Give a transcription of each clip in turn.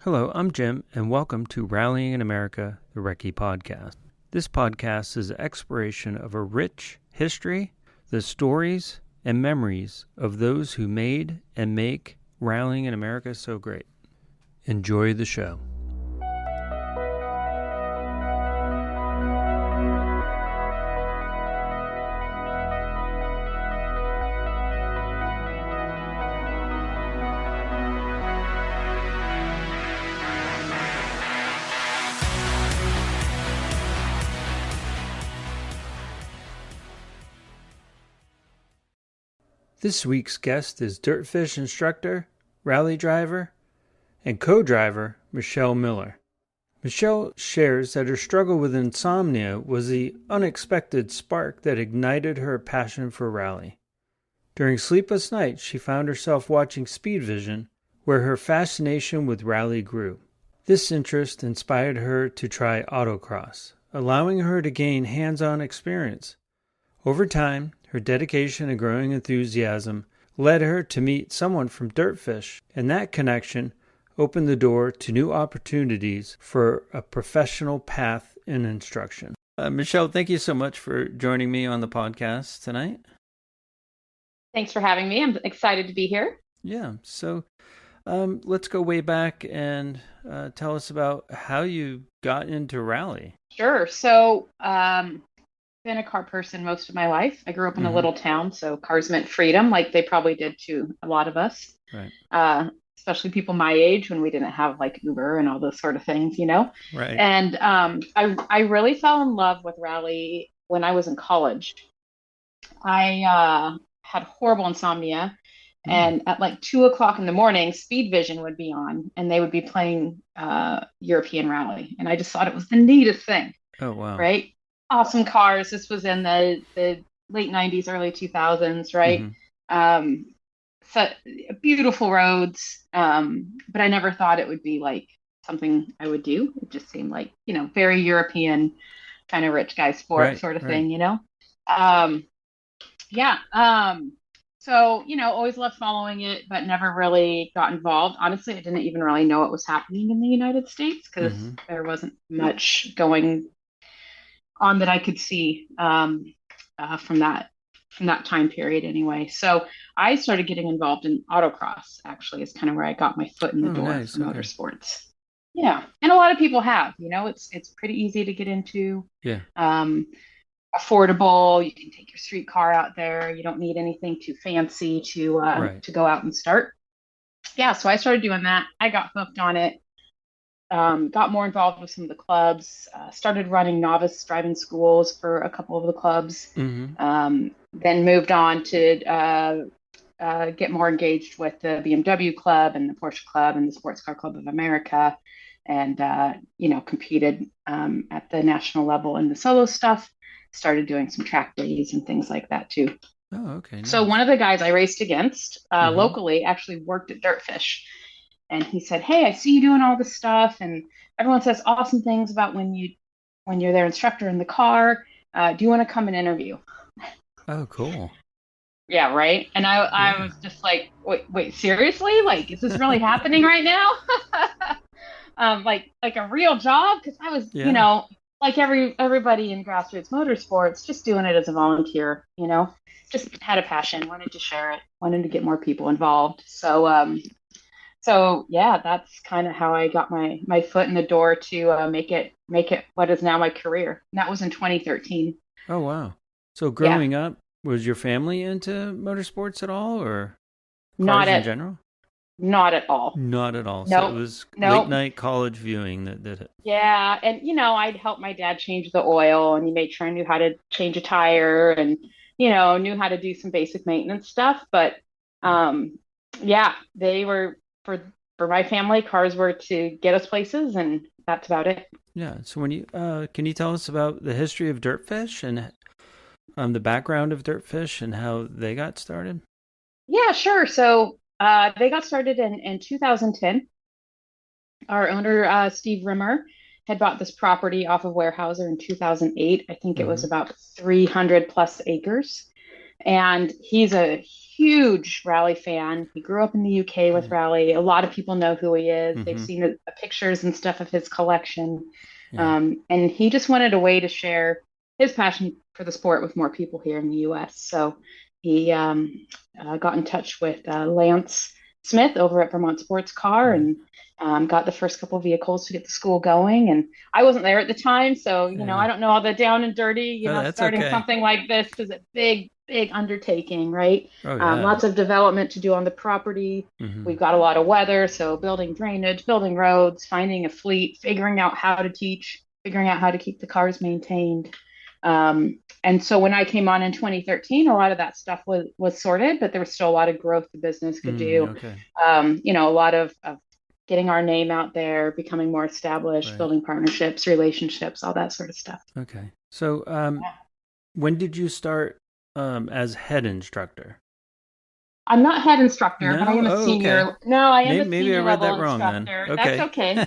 Hello, I'm Jim, and welcome to Rallying in America, the Recce podcast. This podcast is an exploration of a rich history, the stories and memories of those who made and make Rallying in America so great. Enjoy the show. This week's guest is DirtFish instructor, rally driver, and co-driver Michelle Miller. Michelle shares that her struggle with insomnia was the unexpected spark that ignited her passion for rally. During sleepless nights, she found herself watching SpeedVision, where her fascination with rally grew. This interest inspired her to try autocross, allowing her to gain hands-on experience. Over time, her dedication and growing enthusiasm led her to meet someone from DirtFish, and that connection opened the door to new opportunities for a professional path in instruction. Michelle, thank you so much for joining me on the podcast tonight. Thanks for having me. I'm excited to be here. Yeah, so let's go way back and tell us about how you got into rally. Sure. So, been a car person most of my life. I grew up in a little town, so cars meant freedom, like they probably did to a lot of us. Right. Especially people my age when we didn't have like Uber and all those sort of things, you know? Right. And I really fell in love with rally when I was in college. I had horrible insomnia. And at like 2 o'clock in the morning, SpeedVision would be on and they would be playing European rally. And I just thought it was the neatest thing. Oh, wow. Right? Awesome cars. This was in the late 90s, early 2000s, right? So beautiful roads. But I never thought it would be like something I would do. It just seemed like, very European kind of rich guy sport sort of thing, Yeah. So, always loved following it, but never really got involved. Honestly, I didn't even really know what was happening in the United States because there wasn't much going on that I could see from that time period anyway. So I started getting involved in autocross, actually, is kind of where I got my foot in the door for motorsports. Yeah. And a lot of people have, it's pretty easy to get into. Yeah. Affordable. You can take your street car out there. You don't need anything too fancy to go out and start. Yeah. So I started doing that. I got hooked on it. Got more involved with some of the clubs, started running novice driving schools for a couple of the clubs, then moved on to get more engaged with the BMW Club and the Porsche Club and the Sports Car Club of America, and, competed at the national level in the solo stuff, started doing some track days and things like that too. Oh, okay. Nice. So one of the guys I raced against locally actually worked at DirtFish. And he said, "Hey, I see you doing all this stuff, and everyone says awesome things about when you're their instructor in the car. Do you want to come and interview?" Oh, cool. Yeah, right. And I was just like, wait, seriously? Like, is this really happening right now? Like a real job? Because I was, like everybody in grassroots motorsports, just doing it as a volunteer. Just had a passion, wanted to share it, wanted to get more people involved. So yeah, that's kind of how I got my foot in the door to make it what is now my career. And that was in 2013. Oh, wow. So growing up, was your family into motorsports at all, or cars in general? Not at all. Not at all. Nope. So it was late night college viewing that did it. Yeah, and I'd help my dad change the oil, and he made sure I knew how to change a tire, and knew how to do some basic maintenance stuff. But they were. For my family, cars were to get us places, and that's about it. Yeah. So when you can you tell us about the history of DirtFish and the background of DirtFish and how they got started? Yeah, sure. So they got started in 2010. Our owner, Steve Rimmer, had bought this property off of Weyerhaeuser in 2008. I think it was about 300 plus acres. And he's a huge rally fan. He grew up in the UK with rally. A lot of people know who he is. They've Mm-hmm. seen the pictures and stuff of his collection. Yeah. And he just wanted a way to share his passion for the sport with more people here in the US. So he got in touch with Lance Smith over at Vermont Sports Car Right. and got the first couple vehicles to get the school going. And I wasn't there at the time, so Yeah. I don't know all the down and dirty. Oh, that's Starting okay. something like this is a big undertaking, right? Oh, yeah. Lots of development to do on the property. Mm-hmm. We've got a lot of weather, so building drainage, building roads, finding a fleet, figuring out how to teach, figuring out how to keep the cars maintained. And so when I came on in 2013, a lot of that stuff was sorted, but there was still a lot of growth the business could do. Okay. A lot of getting our name out there, becoming more established, Right. building partnerships, relationships, all that sort of stuff. Okay. So, when did you start as head instructor? I'm not head instructor, but I No? am a Oh, senior. okay. No, I am a Maybe I senior read level that wrong then. instructor. That's Okay.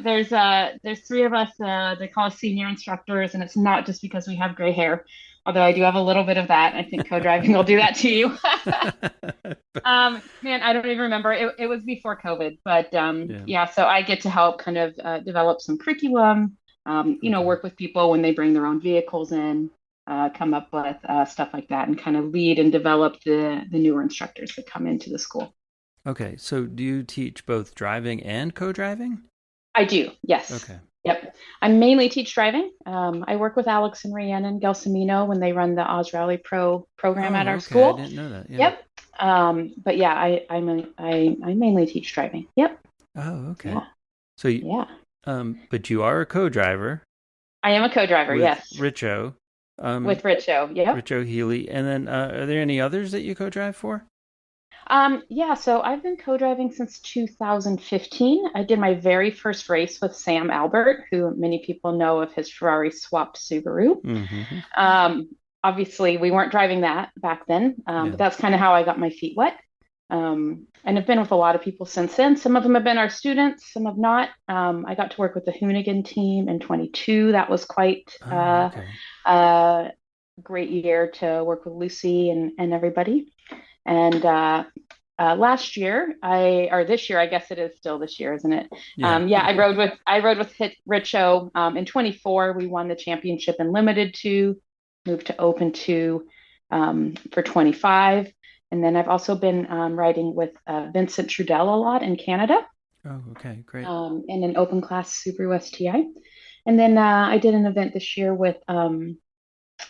okay. There's three of us. They call us senior instructors, and it's not just because we have gray hair, although I do have a little bit of that. I think co-driving will do that to you. Man, I don't even remember. It was before COVID, but Yeah. yeah. So I get to help kind of develop some curriculum. Okay. Work with people when they bring their own vehicles in. Come up with stuff like that and kind of lead and develop the newer instructors that come into the school. Okay. So, do you teach both driving and co-driving? I do, yes. Okay. Yep. I mainly teach driving. I work with Alex and Rhiannon Gelsomino when they run the Oz Rally Pro program at Oh, our okay. I school. didn't know that. Yeah. Yep. But yeah, I mainly teach driving. Yep. Oh, okay. Yeah. So, Yeah. but you are a co-driver I am a co-driver, with yes. Richo. With Richo. Yep. Richo Healy. And then, are there any others that you co-drive for? Yeah, so I've been co-driving since 2015. I did my very first race with Sam Albert, who many people know of his Ferrari swapped Subaru. Mm-hmm. Um, Obviously, we weren't driving that back then, Yeah. but that's kind of how I got my feet wet. And I've been with a lot of people since then. Some of them have been our students, some have not. I got to work with the Hoonigan team in 22. That was quite Oh, okay. a great year to work with Lucy and everybody. And last year, or this year, I guess it is still this year, isn't it? Yeah. I rode with Richo. In 24, we won the championship in Limited 2, moved to Open 2 for 25. And then I've also been riding with Vincent Trudell a lot in Canada. Oh, okay. Great. In an open class Subaru STI. And then I did an event this year with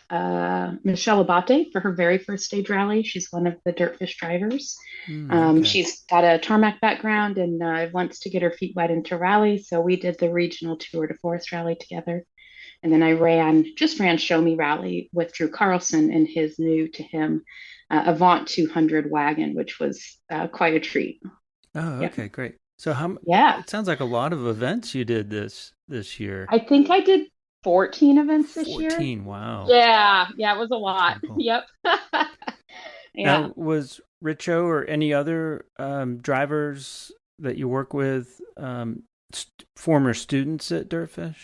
Michelle Abate for her very first stage rally. She's one of the DirtFish drivers. Okay. She's got a tarmac background and wants to get her feet wet into rally. So we did the regional Tour de Forest rally together. And then I ran Show Me Rally with Drew Carlson in his new to him Avant 200 wagon, which was quite a treat. Oh, okay, great. So Yeah. It sounds like a lot of events you did this year. I think I did 14 events this year. 14, wow. Yeah, it was a lot. Cool. Yep. Yeah. Now, was Richo or any other drivers that you work with former students at DirtFish?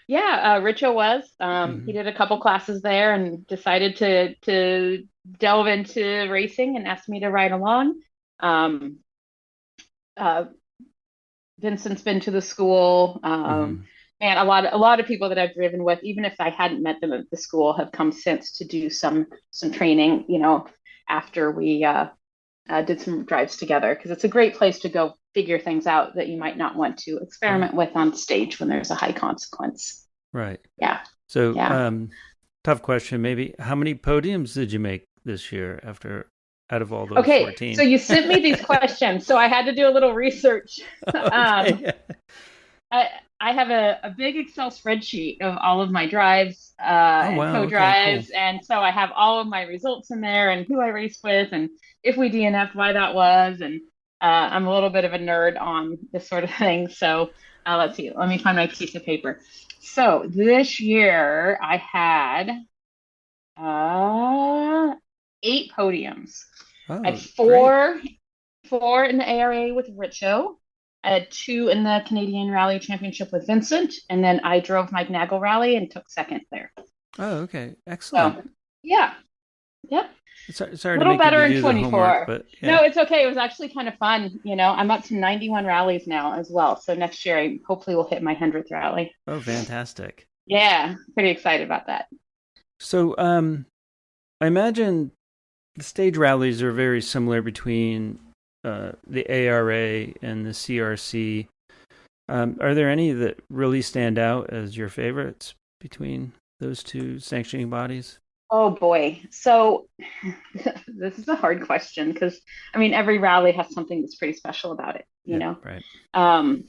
Yeah, Richo was. He did a couple classes there and decided to delve into racing and asked me to ride along. Vincent's been to the school. Man, a lot of people that I've driven with, even if I hadn't met them at the school, have come since to do some training. After we did some drives together, because it's a great place to go figure things out that you might not want to experiment with on stage when there's a high consequence. Right. Yeah. So, Yeah. Tough question, maybe. How many podiums did you make this year out of all those Okay, 14? so you sent me these questions, so I had to do a little research. Okay. I have a big Excel spreadsheet of all of my drives wow, and okay, co-drives, cool. and so I have all of my results in there and who I raced with and if we DNF'd, why that was, and I'm a little bit of a nerd on this sort of thing. So let's see, let me find my piece of paper. So this year I had 8 podiums. Oh, I had great. four in the ARA with Richo. I had 2 in the Canadian Rally Championship with Vincent, and then I drove Mike Nagel Rally and took second there. Oh, okay. Excellent. So, yeah. Yep. Sorry A to little make you better in do the homework, 24. but No, yeah. it's okay. It was actually kind of fun. I'm up to 91 rallies now as well. So next year, I hopefully will hit my 100th rally. Oh, fantastic. Yeah, pretty excited about that. So, I imagine the stage rallies are very similar between the ARA and the CRC. Are there any that really stand out as your favorites between those two sanctioning bodies? Oh boy. So this is a hard question because every rally has something that's pretty special about it, Yeah, right. Um,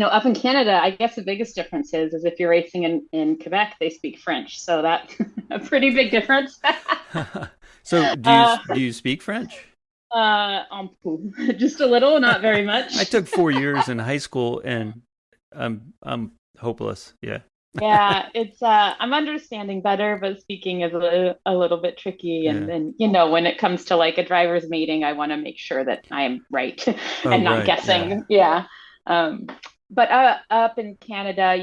up in Canada, I guess the biggest difference is if you're racing in Quebec, they speak French. So that's a pretty big difference. So, uh, do you speak French? un peu. Just a little, not very I much. took 4 years in high school, and I'm hopeless. Yeah. Yeah, it's I'm understanding better, but speaking is a little bit tricky. And Yeah. then, when it comes to like a driver's meeting, I want to make sure that I am right Oh, and not right. Yeah. guessing. Yeah. Um, but up in Canada,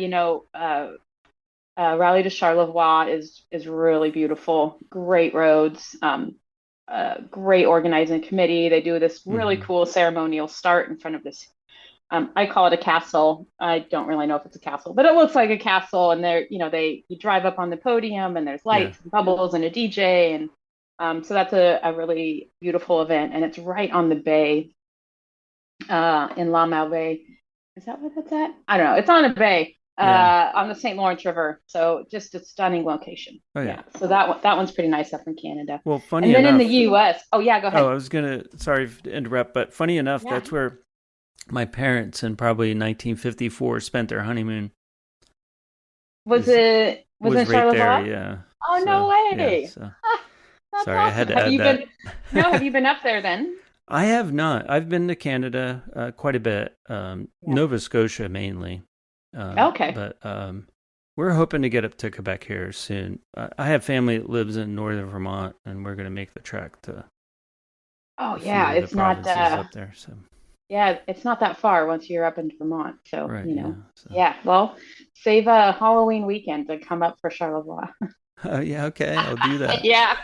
Rally de Charlevoix is really beautiful. Great roads, great organizing committee. They do this really Hmm. cool ceremonial start in front of this. I call it a castle. I don't really know if it's a castle, but it looks like a castle. And there, you drive up on the podium, and there's Yeah. lights and bubbles and a DJ, and so that's a really beautiful event, and it's right on the bay in La Malbaie. Is that what that's at? I don't know. It's on a bay Yeah. on the St. Lawrence River. So just a stunning location. Oh, yeah. Yeah. So that one's pretty nice up in Canada. Well, funny And then in the enough, US, oh yeah, go oh, ahead. I was gonna, sorry to interrupt, but funny enough, Yeah. that's where my parents in probably 1954 spent their honeymoon. Was Is it was was in right there, Charlevoix? yeah. Oh no So yeah, way. so Ah, that's sorry, I had awesome. to Have add you that. been No, have you been up there then? I have not. I've been to Canada quite a bit, Yeah. Nova Scotia mainly, Okay. but we're hoping to get up to Quebec here soon. I have family that lives in northern Vermont, and we're going to make the trek to Oh a few yeah, of the it's not provinces up there. So yeah, it's not that far once you're up in Vermont. So, right, yeah. So yeah, well, save a Halloween weekend to come up for Charlevoix. yeah, okay, I'll do that. Yeah.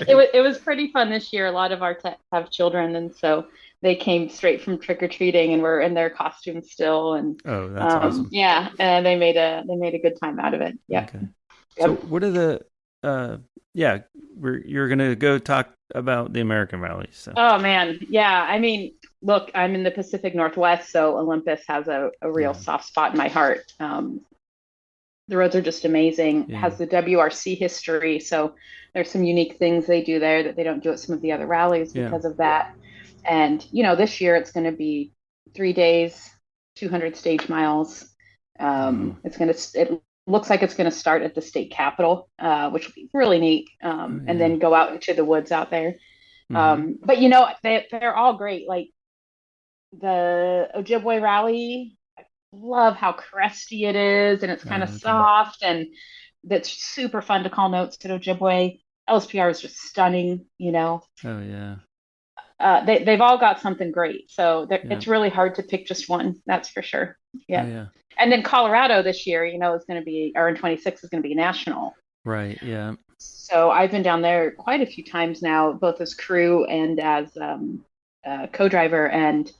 Great. It was pretty fun this year. A lot of our techs have children, and so they came straight from trick or treating and were in their costumes still. And Oh, that's awesome. yeah, and they made a good time out of it. Yep. Okay. So, Yep. what are the? Yeah, you're gonna go talk about the American rallies. So, Oh man, yeah. Look, I'm in the Pacific Northwest, so Olympus has a real yeah, soft spot in my heart. The roads are just amazing. It yeah, has the WRC history, so there's some unique things they do there that they don't do at some of the other rallies yeah. because of that. And this year it's going to be 3 days, 200 stage miles. Wow. It looks like it's going to start at the state capitol, which will be really neat, Oh, and yeah. then go out into the woods out there. Mm-hmm. But they're all great. Like the Ojibwe rally, love how cresty it is, and it's kind of Oh, okay. soft, and that's super fun to call notes to Ojibwe. LSPR is just stunning. Oh, yeah. They've all got something great, so Yeah. it's really hard to pick just one. That's for sure. Oh, Yeah, yeah. and then Colorado this year, is going to be, or in 26 is going to be national. Right. Yeah. So I've been down there quite a few times now, both as crew and as co-driver, and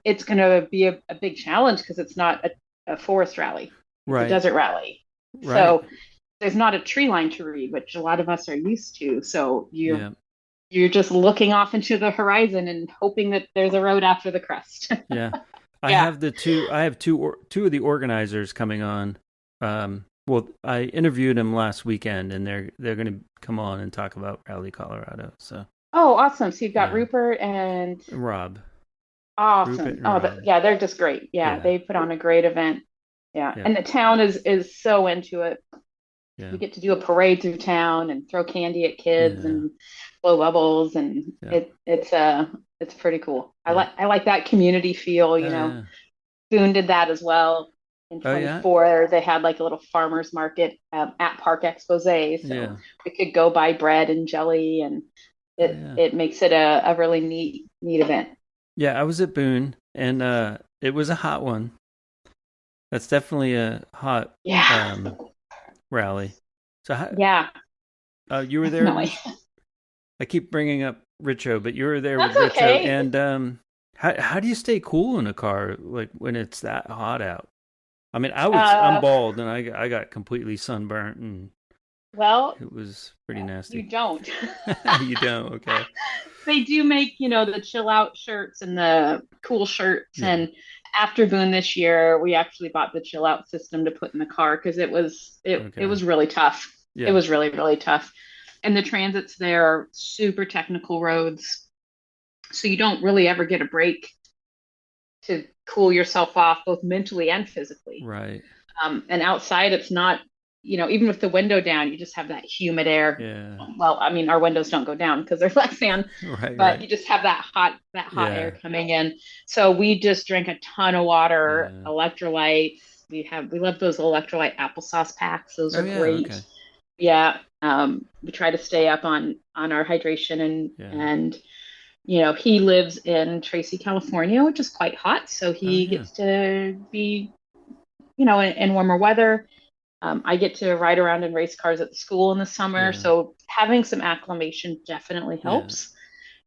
it's going to be a big challenge because it's not a forest rally; it's a Right. desert rally. Right. So there's not a tree line to read, which a lot of us are used to. So Yeah. you're just looking off into the horizon and hoping that there's a road after the crest. Yeah. I Yeah. have two of the organizers coming on. Well, I interviewed them last weekend, and they're going to come on and talk about Rally Colorado. So Oh, awesome. So you've got yeah, Rupert and Rob, Rupert awesome. and Oh, Rob. yeah, they're just great. Yeah, Yeah. they put on a great event. Yeah, Yeah. and the town is so into it. Yeah. We get to do a parade through town and throw candy at kids Yeah. and blow bubbles, and Yeah. it's pretty cool. Yeah. I like that community feel. Oh, yeah. Boone did that as well. In Oh, yeah. 24, they had like a little farmers market at Park Expose, so Yeah. we could go buy bread and jelly, and Oh, yeah. it makes it a really neat event. Yeah. I was at Boone, and it was a hot one. That's definitely a hot Yeah, rally. So yeah. You were there No, with. I keep bringing up Richo, but you were there with that's Richo, okay. and how do you stay cool in a car like when it's that hot out? I mean, I'm Uh, bald and I got completely sunburnt and well, it was pretty you nasty. don't. You don't, okay? They do make, the chill out shirts and the cool shirts. Yeah, And after Boone this year, we actually bought the chill out system to put in the car because it okay, was really tough. It yeah, was really, really tough. And the transits there are super technical roads. So you don't really ever get a break to cool yourself off, both mentally and physically. right, And outside, it's not, even with the window down, you just have that humid air. yeah, Well, I mean, our windows don't go down because there's less fan, right, but right, you just have that hot air yeah, coming in. So we just drink a ton of water, yeah. electrolytes. We love those electrolyte applesauce packs. Those Oh are yeah, great. okay, Yeah. We try to stay up on our hydration yeah. and he lives in Tracy, California, which is quite hot. So Oh he yeah, gets to be, in warmer weather. I get to ride around in race cars at the school in the summer. yeah, So having some acclimation definitely yeah, helps,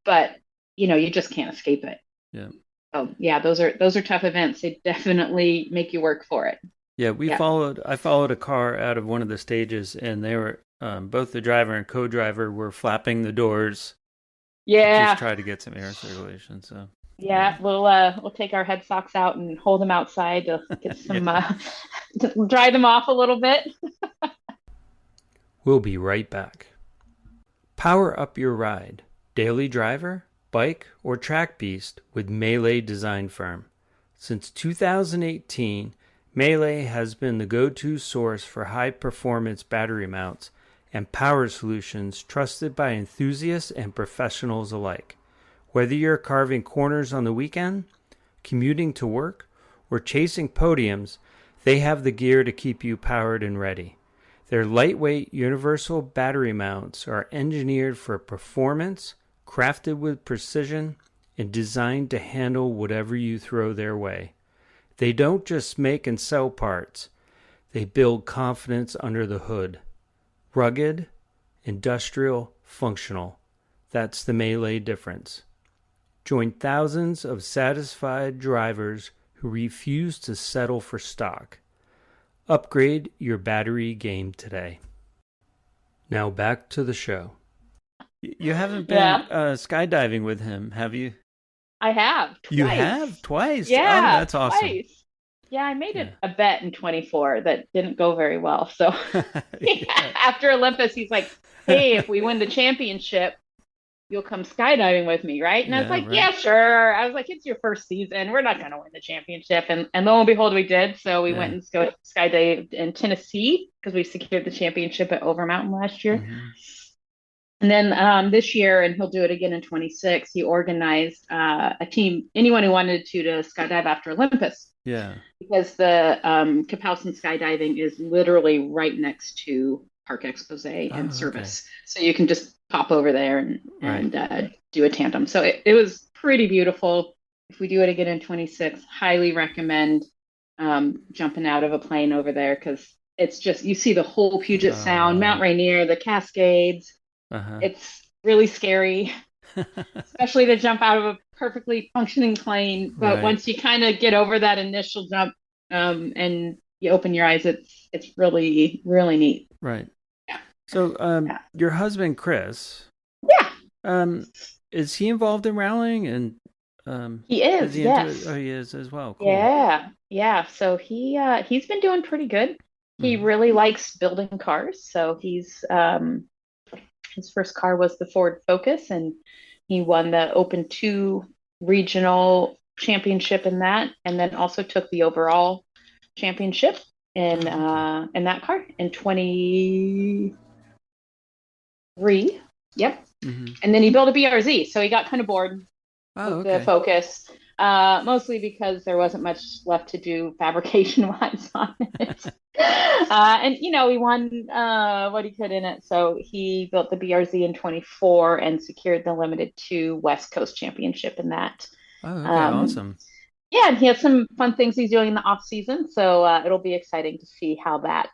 but you just can't escape it. yeah. Oh yeah, those are tough events. They definitely make you work for it. Yeah, Yeah. I followed a car out of one of the stages, and they were both the driver and co-driver were flapping the doors to just Yeah. try to get some air circulation. So, yeah, Yeah. We'll take our head socks out and hold them outside to get yeah. some to dry them off a little bit. We'll be right back. Power up your ride, daily driver, bike, or track beast with Melee Design Firm. Since 2018, Melee has been the go-to source for high-performance battery mounts and power solutions trusted by enthusiasts and professionals alike. Whether you're carving corners on the weekend, commuting to work, or chasing podiums, they have the gear to keep you powered and ready. Their lightweight universal battery mounts are engineered for performance, crafted with precision, and designed to handle whatever you throw their way. They don't just make and sell parts, they build confidence under the hood. Rugged, industrial, functional. That's the Melee difference. Join thousands of satisfied drivers who refuse to settle for stock. Upgrade your battery game today. Now back to the show. You haven't been Yeah, skydiving with him, have you? I have You twice. have twice. Oh, Yeah, that's awesome. twice. Yeah, I made Yeah. a bet in 24 that didn't go very well. So Yeah. after Olympus, he's like, "Hey, if we win the championship, you'll come skydiving with me, right?" And I was Yeah, like, right. "Yeah, sure." I was like, "It's your first season. We're not going to win the championship." And lo and behold, we did. So we went Yeah. and skydived in Tennessee because we secured the championship at Overmountain last year. Mm-hmm. And then this year, and he'll do it again in 26, he organized a team, anyone who wanted to skydive after Olympus, Yeah. because the Kapowsin skydiving is literally right next to Park Expose and Oh, okay. Service. So you can just pop over there Right. and do a tandem. So it was pretty beautiful. If we do it again in 26, highly recommend jumping out of a plane over there because it's just, you see the whole Puget Oh, Sound, Mount wow. Rainier, the Cascades. Uh-huh. It's really scary, especially to jump out of a perfectly functioning plane. But Right. once you kind of get over that initial jump, and you open your eyes, it's really, really neat. Right. Yeah. So, Yeah. your husband Chris, Yeah, um, is he involved in rallying and he is is. he into it? Oh, Yes. he is as well. Cool. Yeah. Yeah. So he's been doing pretty good. He Mm-hmm. really likes building cars. So his first car was the Ford Focus, and he won the Open 2 regional championship in that, and then also took the overall championship Oh, okay. in that car in 23. Yep. Mm-hmm. And then he built a BRZ, so he got kind of bored Oh, with the okay. Focus, mostly because there wasn't much left to do fabrication wise on it. And he won what he could in it. So he built the BRZ in 24 and secured the Limited 2 West Coast Championship in that. Oh, okay. Um, Awesome. Yeah, and he has some fun things he's doing in the off season, so it'll be exciting to see how that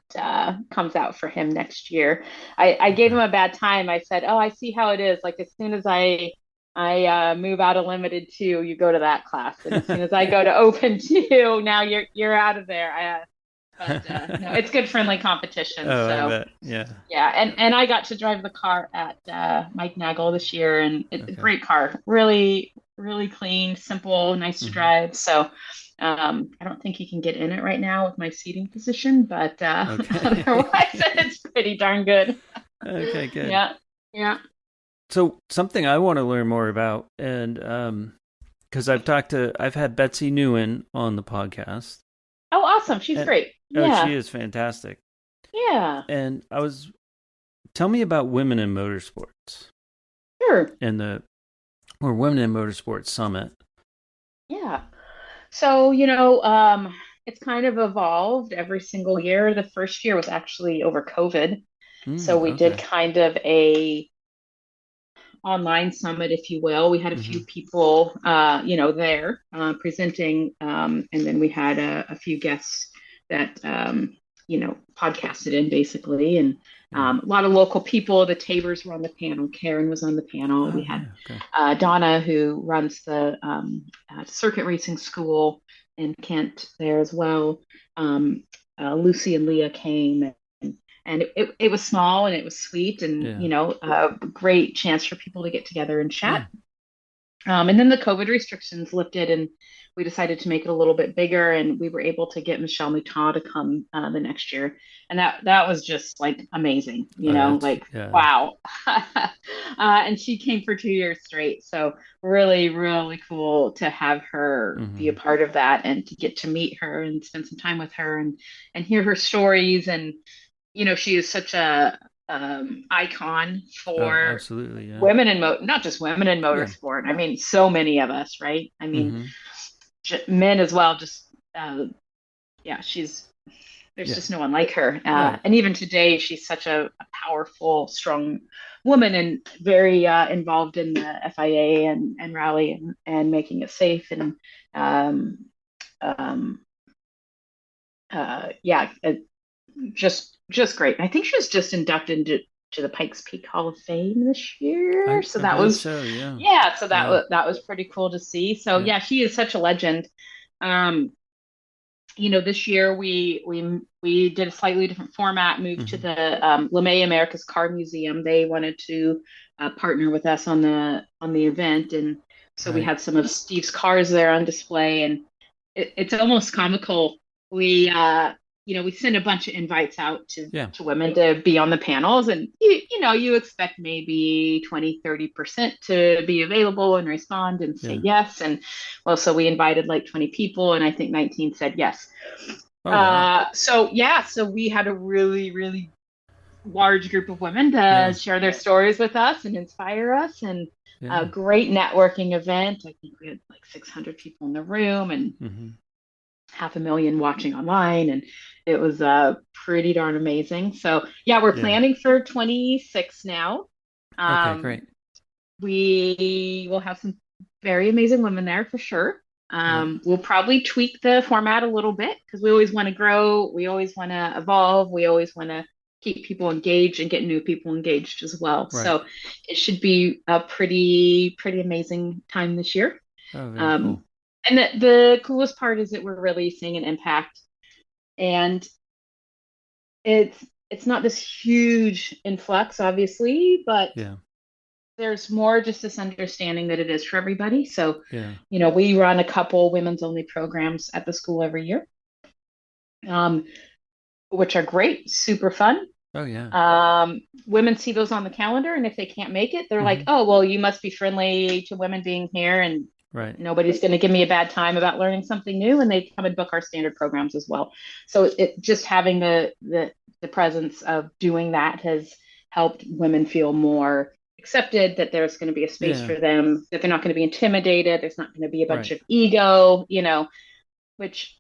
comes out for him next year. I gave him Okay. a bad time. I said, "Oh, I see how it is. Like as soon as I move out of limited two, you go to that class, and as soon as I go to open two, now you're out of there." But no, it's good friendly competition. Oh, I So bet. Yeah. yeah, and I got to drive the car at Mike Nagel this year, and Okay. great car, really really clean, simple, nice to Hmm. drive. So I don't think you can get in it right now with my seating position, but Okay. otherwise it's pretty darn good. Okay, good. Yeah, yeah. So something I want to learn more about, and because I've had Betsy Newen on the podcast, Oh, awesome. She's and great. oh, she Yeah, is fantastic. yeah. And tell me about women in motorsports Sure. and the or Women in Motorsports Summit. Yeah. So, it's kind of evolved every single year. The first year was actually over COVID. So we did Okay. kind of a online summit, if you will. We had a Hmm. few people, there presenting, and then we had a few guests that, podcasted in basically, and Yeah. a lot of local people. The Tabers were on the panel. Karen was on the panel. We Oh had yeah. Okay. Donna, who runs the circuit racing school in Kent there as well. Um, Lucy and Leah came, and it was small and it was sweet, and Yeah. a great chance for people to get together and chat. Yeah. And then the COVID restrictions lifted, and we decided to make it a little bit bigger, and we were able to get Michelle Mouton to come the next year, and that was just like amazing, Oh, that's like yeah. wow. And she came for 2 years straight, so really, really cool to have her be a Hmm. part of that and to get to meet her and spend some time with her and hear her stories. And she is such a icon Oh, for absolutely. Yeah. women in not just women in Yeah. motorsport. I mean, so many of us, right? I mean, Hmm. men as well. Just yeah, there's Yeah. just no one like her. Right. And even today, she's such a powerful, strong woman and very involved in the FIA and rally and making it safe and um, um, yeah, just great. I think she was just inducted to the Pikes Peak Hall of Fame this year. So I that believe was so. Yeah. yeah, so Yeah. that was pretty cool to see. So Yeah. yeah, she is such a legend. Um, this year we did a slightly different format, moved to Hmm. the LeMay America's Car Museum. They wanted to partner with us on the event, and so we Right. had some of Steve's cars there on display, and it's almost comical. We we send a bunch of invites out Yeah. to women to be on the panels, and you expect maybe 20-30% to be available and respond and say Yeah. yes. And well, so we invited like 20 people, and I think 19 said yes. Oh wow. So yeah, so we had a really really large group of women to Yeah. share their stories with us and inspire us, and a Yeah. great networking event. I think we had like 600 people in the room and Hmm. 500,000 watching online, and it was pretty darn amazing. So yeah, we're Yeah. planning for 26 now. Okay. Um, Great. we will have some very amazing women there for sure. Yeah. We'll probably tweak the format a little bit because we always want to grow, we always want to evolve, we always want to keep people engaged and get new people engaged as well. Right. So it should be a pretty amazing time this year. Oh, very Um, cool. and the coolest part is that we're really seeing an impact, and it's not this huge influx, obviously, but Yeah. there's more just this understanding that it is for everybody. So, Yeah. we run a couple women's only programs at the school every year, um, which are great, super fun. Oh yeah. Women see those on the calendar, and if they can't make it, they're like, Hmm. "Oh, well, you must be friendly to women being here, and Right. nobody's going to give me a bad time about learning something new." And they come and book our standard programs as well. So it just having the presence of doing that has helped women feel more accepted, that there's going to be a space Yeah. for them, that they're not going to be intimidated, there's not going to be a bunch Right. of ego, which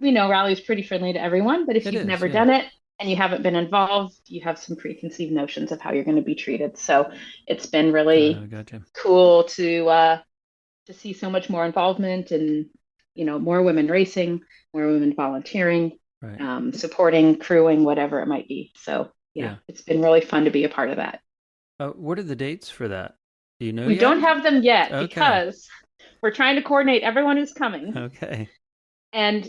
we know rally is pretty friendly to everyone, but if It you've is. never Yeah. done it and you haven't been involved, you have some preconceived notions of how you're going to be treated. So it's been really Gotcha. cool to see so much more involvement and more women racing, more women volunteering, Right. supporting, crewing, whatever it might be. So Yeah. it's been really fun to be a part of that. What are the dates for that? Do you know We yet? don't have them yet Okay. because we're trying to coordinate everyone who's coming. Okay. And,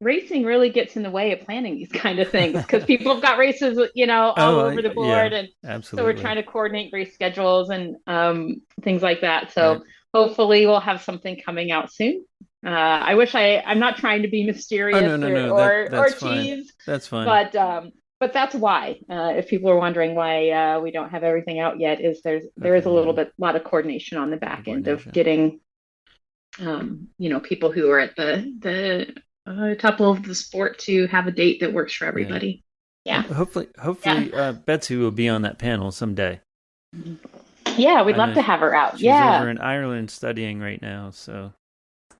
racing really gets in the way of planning these kind of things because people have got races, all over the Yeah, board. And so we're trying absolutely. to coordinate race schedules and things like that. Right. So hopefully we'll have something coming out soon. I'm not trying to be Oh, mysterious no, no, or, no. or That's fine. tease, That's fine. but that's why, if people are wondering why we don't have everything out yet, is there is Okay, a yeah. lot of coordination on the A lot of back end of coordination. getting people who are at the top of the sport to have a date that works for Yeah. everybody. Well, Yeah. Yeah. hopefully, Betsy will be on that panel someday. Yeah, we'd I love know to have her out. she's Yeah. over in Ireland studying right now, so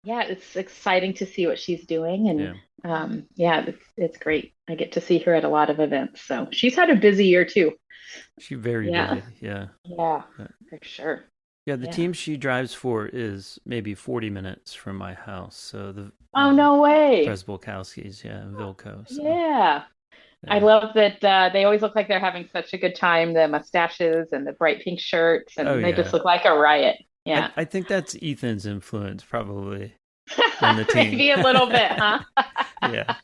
Yeah, it's exciting to see what she's doing, and yeah, yeah, it's great. I get to see her at a lot of events. So she's had a busy year too. she's very Yeah. busy. Yeah. Yeah, Uh, for sure. Yeah, the Yeah. team she drives for is maybe 40 minutes from my house. So the Oh, no way. Presbolkowskis, yeah, in Vilco. So Yeah. I yeah. love that they always look like they're having such a good time. The mustaches and the bright pink shirts, Oh and they just yeah. look like a riot. Yeah. I think that's Ethan's influence probably on the team. Maybe a little bit, huh? Yeah.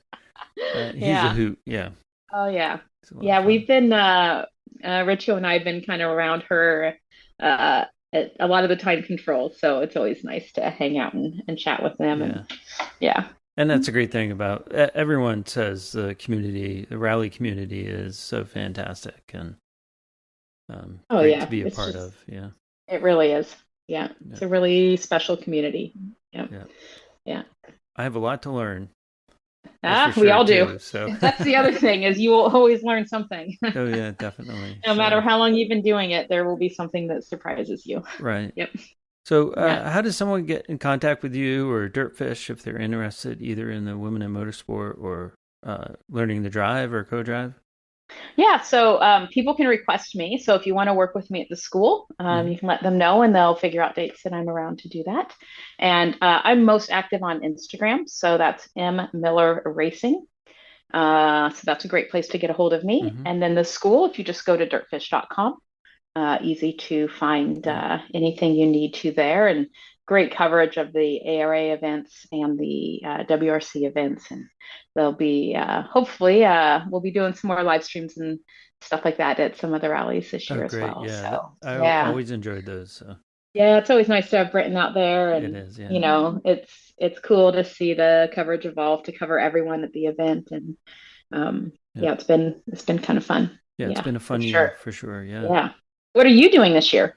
He's a Yeah. hoot. Yeah. Oh, yeah. It's a lot of Yeah, fun. we've been Richie and I have been kind of around her at a lot of the time controls, so it's always nice to hang out and chat with them Yeah. and yeah. And that's a great thing about everyone says the rally community is so fantastic and Oh great to yeah, be a it's part just of. Yeah. it really is. Yeah, Yeah. it's a really special community. Yeah. Yeah. Yeah. I have a lot to learn. That's for Ah, we sure all do. too. So, That's the other thing is you will always learn something. oh yeah, definitely. No matter So, how long you've been doing it, there will be something that surprises you. right. Yep. So, Yeah. how does someone get in contact with you or DirtFish if they're interested either in the women in motorsport or learning to drive or co-drive? Yeah, so people can request me. So if you want to work with me at the school, Hmm. you can let them know and they'll figure out dates that I'm around to do that. And I'm most active on Instagram. So that's M Miller Racing. So that's a great place to get a hold of me. Hmm. And then the school, if you just go to dirtfish.com, easy to find Great. anything you need to there. And great coverage of the ARA events and the WRC events. And they'll be hopefully we'll be doing some more live streams and stuff like that at some of the rallies this Oh, year as great. well. Yeah. So I yeah, always enjoyed those. So yeah, it's always nice to have Britain out there, it and is. Yeah. it's cool to see the coverage evolve to cover everyone at the event, and Yeah. yeah, it's been kind of fun. Yeah. It's Yeah, been a for fun year sure. for sure. Yeah. Yeah. What are you doing this year?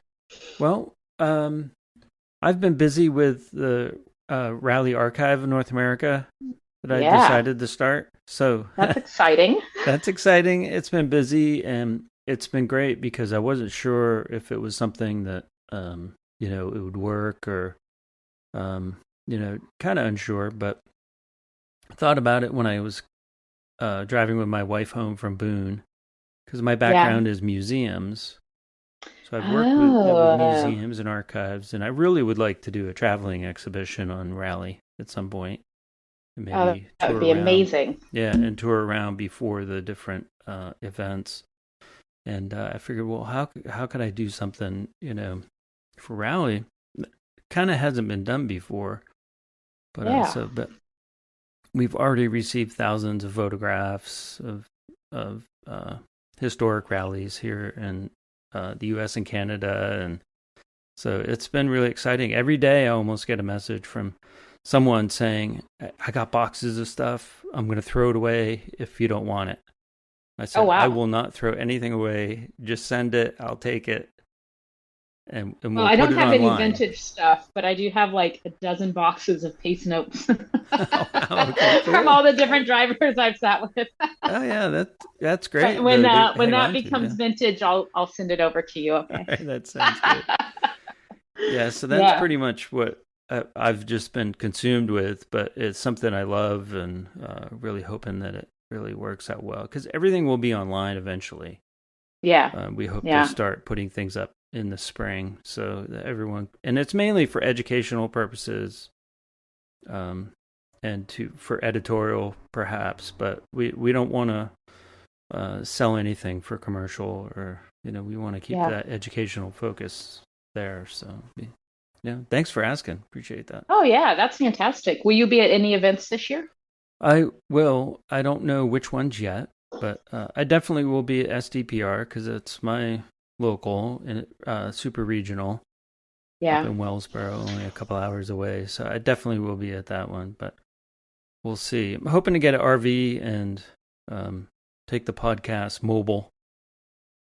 Well, I've been busy with the Rally Archive of North America that I Yeah, decided to start. So that's exciting. that's exciting. It's been busy and it's been great because I wasn't sure if it was something that it would work or kind of unsure. But I thought about it when I was driving with my wife home from Boone because my Yeah. background is museums. So I've worked with Oh, museums and archives, and I really would like to do a traveling exhibition on Rally at some point, and oh, maybe that would tour be around. amazing. Yeah, and tour around before the different events. And I figured, well, how could I do something, for Rally? Kind of hasn't been done before, but Yeah. but we've already received thousands of photographs of historic rallies here in the U.S. and Canada, and so it's been really exciting. Every day, I almost get a message from someone saying, "I got boxes of stuff. I'm going to throw it away if you don't want it." I Oh, said, "I wow. will not throw anything away. Just send it. I'll take it, and Well, we'll I put don't it have any online." vintage stuff, but I do have like a dozen boxes of pace notes Oh, wow. Okay. from Cool. all the different drivers I've sat with. Oh yeah, that's But great when though to when hang that on to. becomes Yeah. vintage, I'll send it over to you. All Okay. right, that sounds good. Yeah, so that's Yeah. pretty much what I've just been consumed with, but it's something I love and really hoping that it really works out well because everything will be online eventually. Yeah. We hope to Yeah. start putting things up in the spring so that everyone, and it's mainly for educational purposes and for editorial perhaps, but we don't want to sell anything for commercial, or we want to keep that educational focus there. So thanks for asking. Appreciate that. Oh yeah, that's fantastic. Will you be at any events this year? I will. I don't know which ones yet, but I definitely will be at SDPR because it's my local and super regional. Yeah. Up in Wellsboro, only a couple hours away. So I definitely will be at that one, but we'll see. I'm hoping to get an RV and take the podcast mobile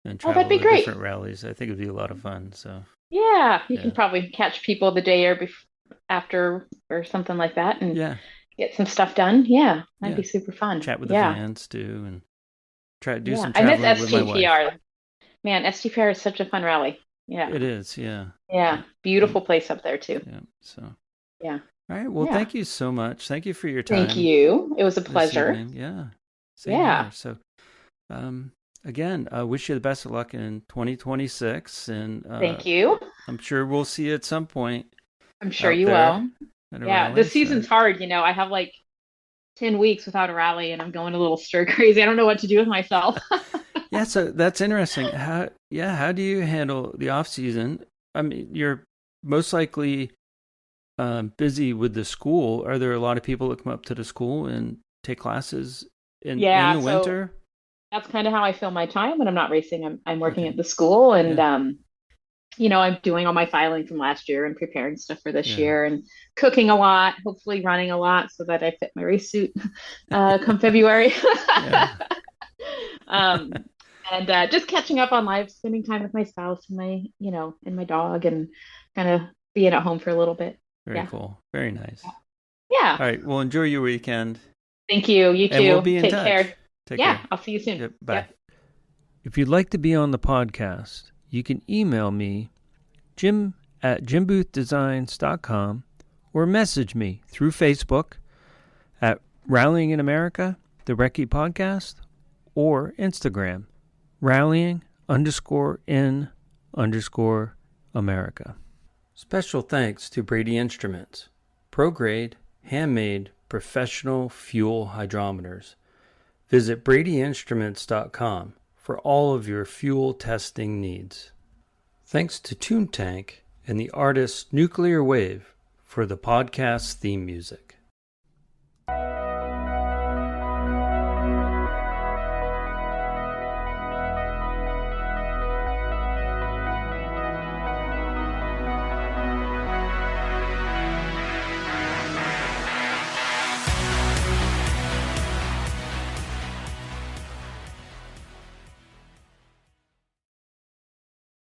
and travel that'd be to great. Different rallies. I think it'd be a lot of fun. So yeah, you can probably catch people the day or after or something like that, and get some stuff done. Yeah, that'd be super fun. Chat with the fans too, and try to do some traveling I miss with my wife. STPR. Man, STPR is such a fun rally. Yeah, it is. Yeah. Yeah, beautiful place up there too. Yeah. So. Yeah. All right. Well, thank you so much. Thank you for your time. Thank you. It was a pleasure. Yeah. Same here. So, again, I wish you the best of luck in 2026. And thank you. I'm sure we'll see you at some point. I'm sure you will. Yeah. Rally, the season's hard. I have like 10 weeks without a rally and I'm going a little stir crazy. I don't know what to do with myself. Yeah. So that's interesting. How do you handle the off season? I mean, you're most likely busy with the school. Are there a lot of people that come up to the school and take classes in the winter? That's kind of how I fill my time when I'm not racing. I'm working at the school, and I'm doing all my filing from last year and preparing stuff for this year, and cooking a lot, hopefully running a lot so that I fit my race suit come February. And just catching up on life, spending time with my spouse and my dog, and kind of being at home for a little bit. Very cool. Very nice. Yeah. All right. Well, enjoy your weekend. Thank you. You too. And we'll be in Take touch. care. Take care. I'll see you soon. Yep, bye. If you'd like to be on the podcast, you can email me, jim@jimboothdesigns.com, or message me through Facebook at Rallying in America, the Recce Podcast, or Instagram, rallying_in_America. Special thanks to Brady Instruments, pro-grade, handmade, professional fuel hydrometers. Visit bradyinstruments.com for all of your fuel testing needs. Thanks to Toontank and the artist Nuclear Wave for the podcast theme music.